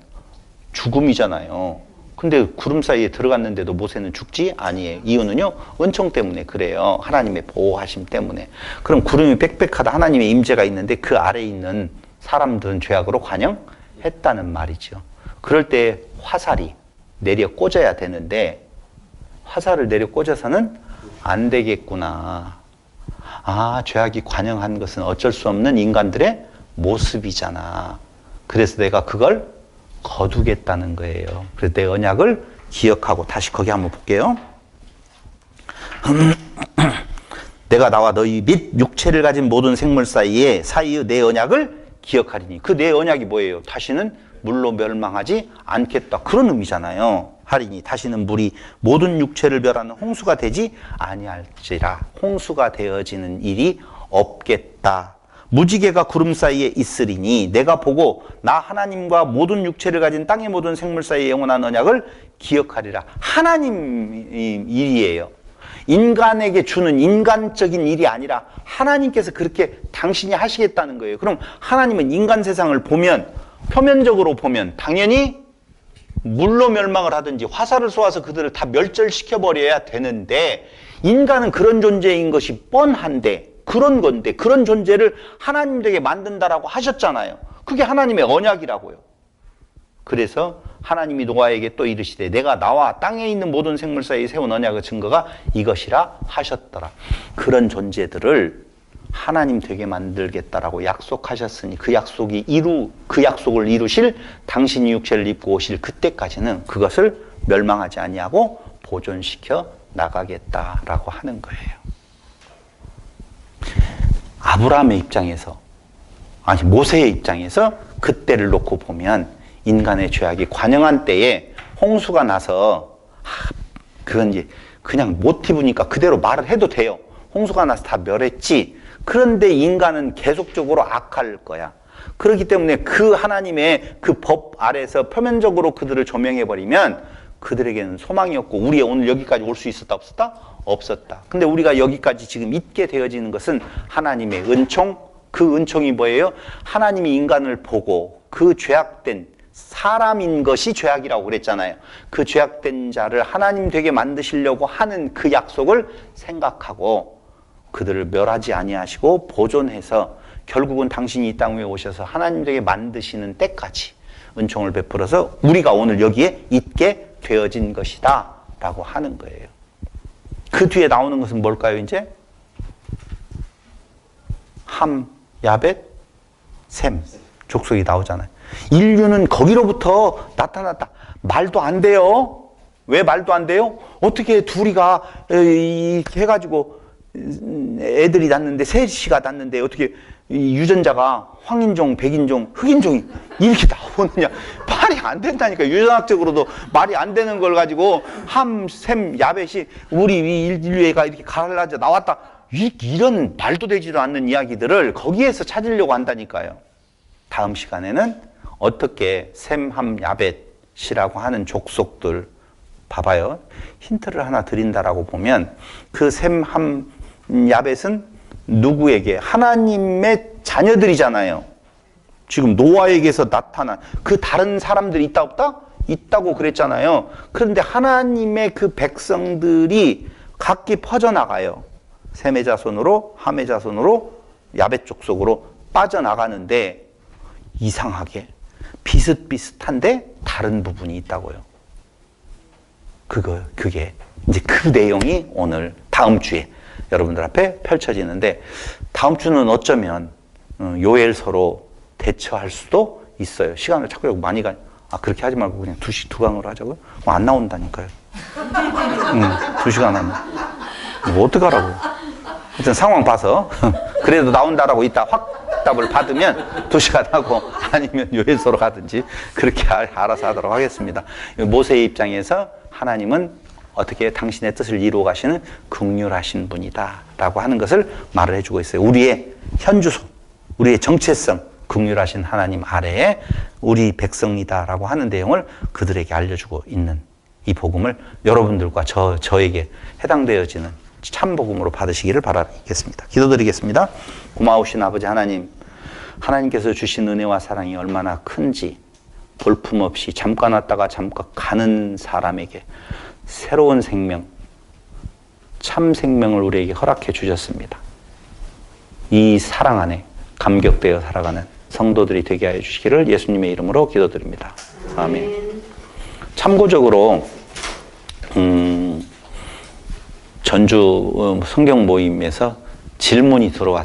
죽음이잖아요. 근데 구름 사이에 들어갔는데도 모세는 죽지 아니에요. 이유는요, 은총 때문에 그래요. 하나님의 보호하심 때문에. 그럼 구름이 빽빽하다, 하나님의 임재가 있는데 그 아래에 있는 사람들은 죄악으로 관영했다는 말이죠. 그럴 때 화살이 내려 꽂아야 되는데 화살을 내려 꽂아서는 안 되겠구나. 아, 죄악이 관영한 것은 어쩔 수 없는 인간들의 모습이잖아. 그래서 내가 그걸 거두겠다는 거예요. 그래서 내 언약을 기억하고, 다시 거기 한번 볼게요. 내가 나와 너희 및 육체를 가진 모든 생물 사이의 내 언약을 기억하리니. 그 내 언약이 뭐예요? 다시는 물로 멸망하지 않겠다. 그런 의미잖아요. 하리니 다시는 물이 모든 육체를 멸하는 홍수가 되지 아니할지라. 홍수가 되어지는 일이 없겠다. 무지개가 구름 사이에 있으리니 내가 보고 나 하나님과 모든 육체를 가진 땅의 모든 생물 사이의 영원한 언약을 기억하리라. 하나님 일이에요. 인간에게 주는 인간적인 일이 아니라 하나님께서 그렇게 당신이 하시겠다는 거예요. 그럼 하나님은 인간 세상을 보면, 표면적으로 보면 당연히 물로 멸망을 하든지 화살을 쏘아서 그들을 다 멸절시켜 버려야 되는데, 인간은 그런 존재인 것이 뻔한데, 그런 건데, 그런 존재를 하나님 되게 만든다라고 하셨잖아요. 그게 하나님의 언약이라고요. 그래서 하나님이 노아에게 또 이르시되 내가 나와 땅에 있는 모든 생물 사이에 세운 언약의 증거가 이것이라 하셨더라. 그런 존재들을 하나님 되게 만들겠다라고 약속하셨으니 그 약속을 이루실 당신이 육체를 입고 오실 그때까지는 그것을 멸망하지 아니하고 보존시켜 나가겠다라고 하는 거예요. 아브라함의 입장에서, 아니 모세의 입장에서 그때를 놓고 보면 인간의 죄악이 관영한 때에 홍수가 나서, 그건 이제 그냥 모티브니까 그대로 말을 해도 돼요. 홍수가 나서 다 멸했지. 그런데 인간은 계속적으로 악할 거야. 그렇기 때문에 그 하나님의 그 법 아래서 표면적으로 그들을 조명해버리면 그들에게는 소망이 없고, 우리 오늘 여기까지 올 수 있었다 없었다? 없었다. 근데 우리가 여기까지 지금 있게 되어지는 것은 하나님의 은총. 그 은총이 뭐예요? 하나님이 인간을 보고 그 죄악된 사람인 것이 죄악이라고 그랬잖아요. 그 죄악된 자를 하나님 되게 만드시려고 하는 그 약속을 생각하고 그들을 멸하지 아니하시고 보존해서 결국은 당신이 이 땅 위에 오셔서 하나님 되게 만드시는 때까지 은총을 베풀어서 우리가 오늘 여기에 있게 되어진 것이다 라고 하는 거예요. 그 뒤에 나오는 것은 뭘까요? 이제 함, 야벳, 셈 족속이 나오잖아요. 인류는 거기로부터 나타났다. 말도 안 돼요. 왜 말도 안 돼요? 어떻게 둘이가 이렇게 해가지고 애들이 낳는데, 셋이가 낳는데 어떻게 유전자가 황인종, 백인종, 흑인종이 이렇게 나오느냐. 말이 안 된다니까. 유전학적으로도 말이 안 되는 걸 가지고 함, 셈, 야벳이 우리 인류애가 이렇게 갈라져 나왔다. 이런 말도 되지도 않는 이야기들을 거기에서 찾으려고 한다니까요. 다음 시간에는 어떻게 셈, 함, 야벳이라고 하는 족속들 봐봐요. 힌트를 하나 드린다라고 보면 그 셈, 함, 야벳은 누구에게? 하나님의 자녀들이잖아요. 지금 노아에게서 나타난 그 다른 사람들이 있다 없다? 있다고 그랬잖아요. 그런데 하나님의 그 백성들이 각기 퍼져나가요. 셈의 자손으로, 함의 자손으로, 야벳 족속으로 빠져나가는데 이상하게 비슷비슷한데 다른 부분이 있다고요. 그게 이제 그 내용이 오늘 다음 주에 여러분들 앞에 펼쳐지는데, 다음 주는 어쩌면 요엘서로 대처할 수도 있어요. 시간을 자꾸 많이 그렇게 하지 말고 그냥 두 강으로 하자고요? 안 나온다니까요. 2시간 하면. 뭐 어떡하라고. 하여튼 상황 봐서 그래도 나온다라고 이따 확답을 받으면 2시간 하고, 아니면 요엘서로 가든지 그렇게 알아서 하도록 하겠습니다. 모세의 입장에서 하나님은 어떻게 당신의 뜻을 이루어 가시는 긍휼하신 분이다 라고 하는 것을 말을 해주고 있어요. 우리의 현주소, 우리의 정체성, 긍휼하신 하나님 아래에 우리 백성이다 라고 하는 내용을 그들에게 알려주고 있는 이 복음을 여러분들과 저에게 해당되어지는 참 복음으로 받으시기를 바라겠습니다. 기도드리겠습니다. 고마우신 아버지 하나님, 하나님께서 주신 은혜와 사랑이 얼마나 큰지 볼품없이 잠깐 왔다가 잠깐 가는 사람에게 새로운 생명, 참 생명을 우리에게 허락해 주셨습니다. 이 사랑 안에 감격되어 살아가는 성도들이 되게 하여 주시기를 예수님의 이름으로 기도드립니다. 아멘. 참고적으로 전주 성경 모임에서 질문이 들어왔어요.